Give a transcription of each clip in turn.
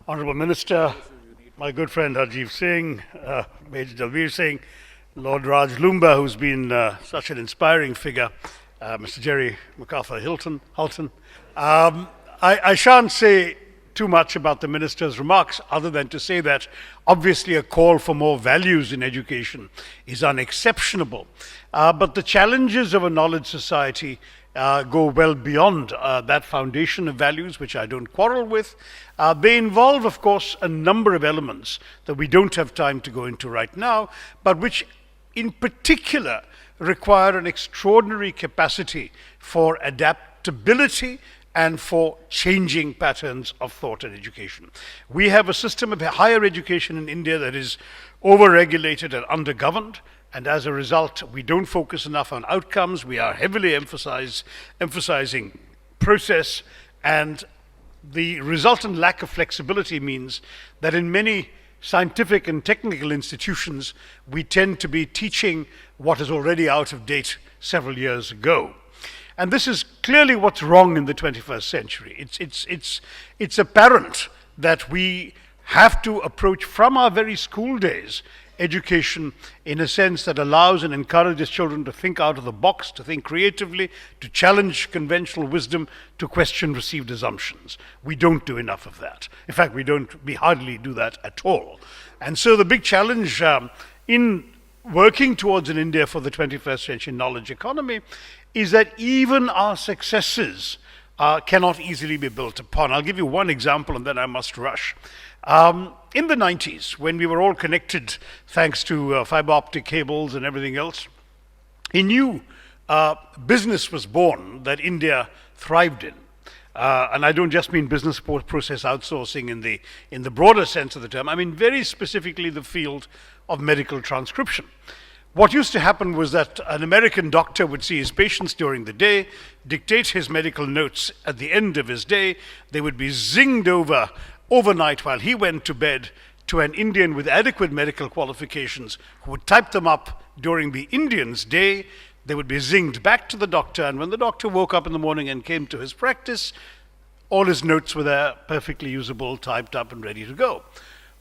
Honourable Minister, my good friend Harjeev Singh, Major Dalveer Singh, Lord Raj Lumba, who's been such an inspiring figure, Mr. Jerry MacArthur Hilton. I shan't say too much about the Minister's remarks other than to say that obviously a call for more values in education is unexceptionable. But the challenges of a knowledge society go well beyond that foundation of values, which I don't quarrel with. They involve, of course, a number of elements that we don't have time to go into right now, but which in particular require an extraordinary capacity for adaptability and for changing patterns of thought and education. We have a system of higher education in India that is over-regulated and under-governed, and as a result, we don't focus enough on outcomes. We are heavily emphasizing process, and the resultant lack of flexibility means that in many scientific and technical institutions, we tend to be teaching what is already out of date several years ago. And this is clearly what's wrong in the 21st century. It's apparent that we have to approach from our very school days education in a sense that allows and encourages children to think out of the box, to think creatively, to challenge conventional wisdom, to question received assumptions. We don't do enough of that. In fact, we hardly do that at all. And so the big challenge in working towards an India for the 21st century knowledge economy is that even our successes cannot easily be built upon. I'll give you one example and then I must rush. In the 90s, when we were all connected thanks to fiber optic cables and everything else, a new business was born that India thrived in. And I don't just mean business process outsourcing in the broader sense of the term. I mean very specifically the field of medical transcription. What used to happen was that an American doctor would see his patients during the day, dictate his medical notes at the end of his day. They would be zinged over overnight while he went to bed to an Indian with adequate medical qualifications who would type them up during the Indian's day. They would be zinged back to the doctor, and when the doctor woke up in the morning and came to his practice, all his notes were there, perfectly usable, typed up and ready to go.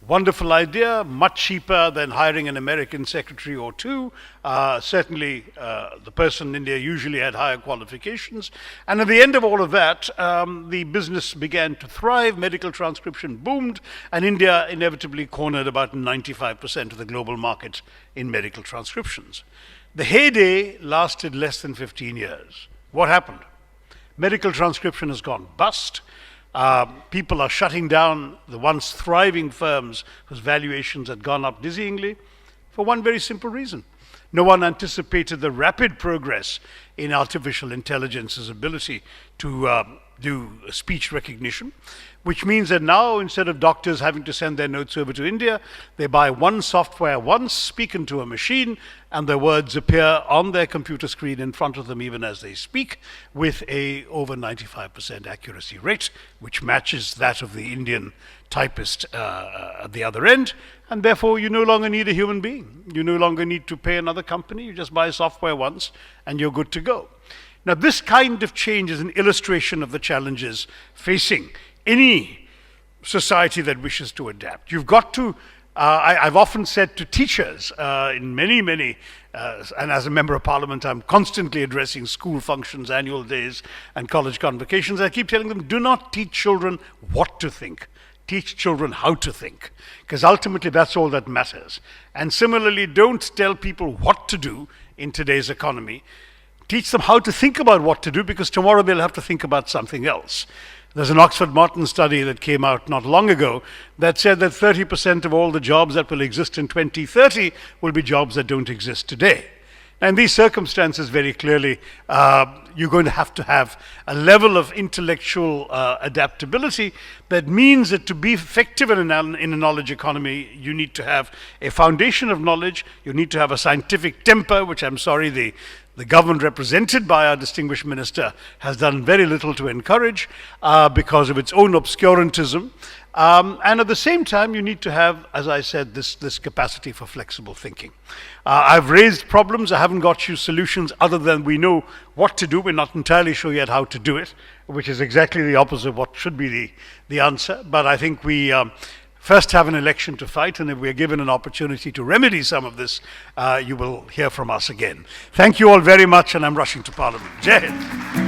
Wonderful idea, much cheaper than hiring an American secretary or two. Certainly, the person in India usually had higher qualifications. And at the end of all of that, the business began to thrive, medical transcription boomed, and India inevitably cornered about 95% of the global market in medical transcriptions. The heyday lasted less than 15 years. What happened? Medical transcription has gone bust. People are shutting down the once thriving firms whose valuations had gone up dizzyingly for one very simple reason. No one anticipated the rapid progress in artificial intelligence's ability to do speech recognition, which means that now instead of doctors having to send their notes over to India, they buy one software once, speak into a machine, and their words appear on their computer screen in front of them even as they speak, with a over 95% accuracy rate, which matches that of the Indian typist at the other end. And therefore, you no longer need a human being. You no longer need to pay another company. You just buy software once, and you're good to go. Now, this kind of change is an illustration of the challenges facing any society that wishes to adapt. You've got to, I've often said to teachers in many, and as a member of parliament, I'm constantly addressing school functions, annual days, and college convocations. I keep telling them, do not teach children what to think. Teach children how to think, because ultimately that's all that matters. And similarly, don't tell people what to do in today's economy. Teach them how to think about what to do, because tomorrow they'll have to think about something else. There's an Oxford Martin study that came out not long ago that said that 30% of all the jobs that will exist in 2030 will be jobs that don't exist today. And these circumstances very clearly, you're going to have a level of intellectual adaptability that means that to be effective in a knowledge economy, you need to have a foundation of knowledge, you need to have a scientific temper, which I'm sorry the government represented by our distinguished minister has done very little to encourage because of its own obscurantism. And at the same time, you need to have, as I said, this capacity for flexible thinking. I've raised problems. I haven't got you solutions other than we know what to do. We're not entirely sure yet how to do it, which is exactly the opposite of what should be the answer. But I think we first have an election to fight, and if we're given an opportunity to remedy some of this, you will hear from us again. Thank you all very much, and I'm rushing to Parliament. Jai Hind.